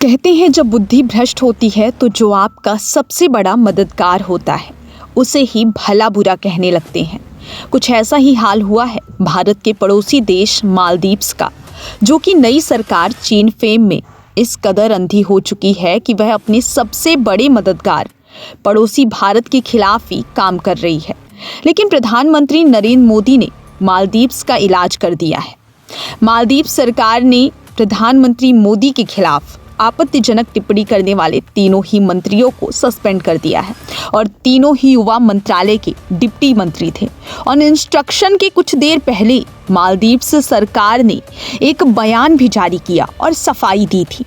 कहते हैं जब बुद्धि भ्रष्ट होती है तो जो आपका सबसे बड़ा मददगार होता है उसे ही भला बुरा कहने लगते हैं। कुछ ऐसा ही हाल हुआ है भारत के पड़ोसी देश मालदीव्स का, जो कि नई सरकार चीन फेम में इस कदर अंधी हो चुकी है कि वह अपने सबसे बड़े मददगार पड़ोसी भारत के खिलाफ ही काम कर रही है। लेकिन प्रधानमंत्री नरेंद्र मोदी ने मालदीव्स का इलाज कर दिया है। मालदीव सरकार ने प्रधानमंत्री मोदी के खिलाफ आपत्तिजनक टिप्पणी करने वाले तीनों ही मंत्रियों को सस्पेंड कर दिया है और तीनों ही युवा मंत्रालय के डिप्टी मंत्री थे। और इंस्ट्रक्शन के कुछ देर पहले मालदीव्स सरकार ने एक बयान भी जारी किया और सफाई दी थी।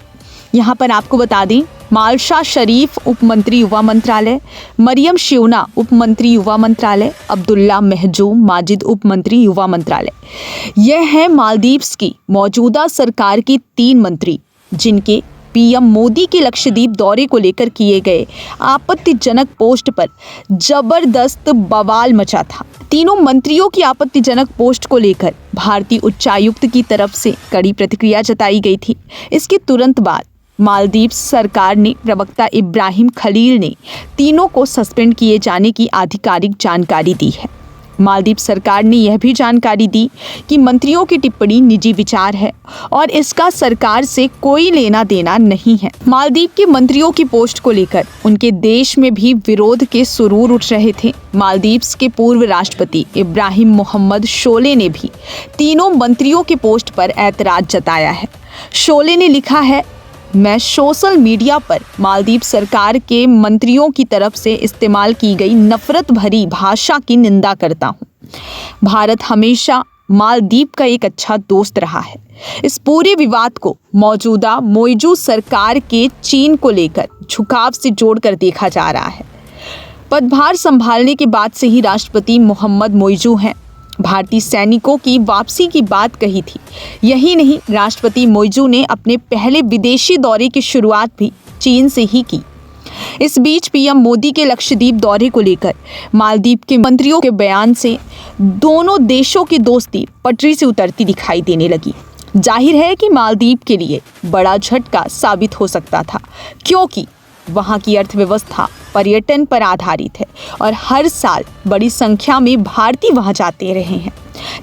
यहाँ पर आपको बता दें, मालशा शरीफ उप मंत्री युवा मंत्रालय, मरियम शिवना उप मंत्री युवा मंत्रालय, अब्दुल्ला महजूम माजिद उप मंत्री युवा मंत्रालय, यह है मालदीव्स की मौजूदा सरकार के 3 मंत्री जिनके पीएम मोदी के लक्षद्वीप दौरे को लेकर किए गए आपत्तिजनक पोस्ट पर जबरदस्त बवाल मचा था। तीनों मंत्रियों की आपत्तिजनक पोस्ट को लेकर भारतीय उच्चायुक्त की तरफ से कड़ी प्रतिक्रिया जताई गई थी। इसके तुरंत बाद मालदीव सरकार ने प्रवक्ता इब्राहिम खलील ने तीनों को सस्पेंड किए जाने की आधिकारिक जानकारी दी है। मालदीव सरकार ने यह भी जानकारी दी कि मंत्रियों की टिप्पणी निजी विचार है और इसका सरकार से कोई लेना देना नहीं है। मालदीव के मंत्रियों की पोस्ट को लेकर उनके देश में भी विरोध के सुरूर उठ रहे थे। मालदीव्स के पूर्व राष्ट्रपति इब्राहिम मोहम्मद शोले ने भी तीनों मंत्रियों के पोस्ट पर ऐतराज जताया है। शोले ने लिखा है, मैं सोशल मीडिया पर मालदीव सरकार के मंत्रियों की तरफ से इस्तेमाल की गई नफरत भरी भाषा की निंदा करता हूं। भारत हमेशा मालदीव का एक अच्छा दोस्त रहा है। इस पूरे विवाद को मौजूदा मोइजू सरकार के चीन को लेकर झुकाव से जोड़कर देखा जा रहा है। पदभार संभालने के बाद से ही राष्ट्रपति मोहम्मद मोइजू हैं। भारतीय सैनिकों की वापसी की बात कही थी। यही नहीं, राष्ट्रपति मोइजू ने अपने पहले विदेशी दौरे की शुरुआत भी चीन से ही की। इस बीच पीएम मोदी के लक्षद्वीप दौरे को लेकर मालदीव के मंत्रियों के बयान से दोनों देशों की दोस्ती पटरी से उतरती दिखाई देने लगी। जाहिर है कि मालदीव के लिए बड़ा झटका साबित हो सकता था, क्योंकि वहाँ की अर्थव्यवस्था पर्यटन पर आधारित है और हर साल बड़ी संख्या में भारतीय वहाँ जाते रहे हैं।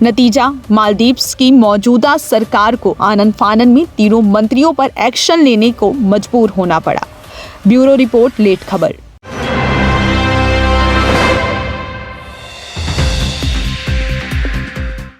नतीजा, मालदीव्स की मौजूदा सरकार को आनन फानन में तीनों मंत्रियों पर एक्शन लेने को मजबूर होना पड़ा। ब्यूरो रिपोर्ट, लेट खबर।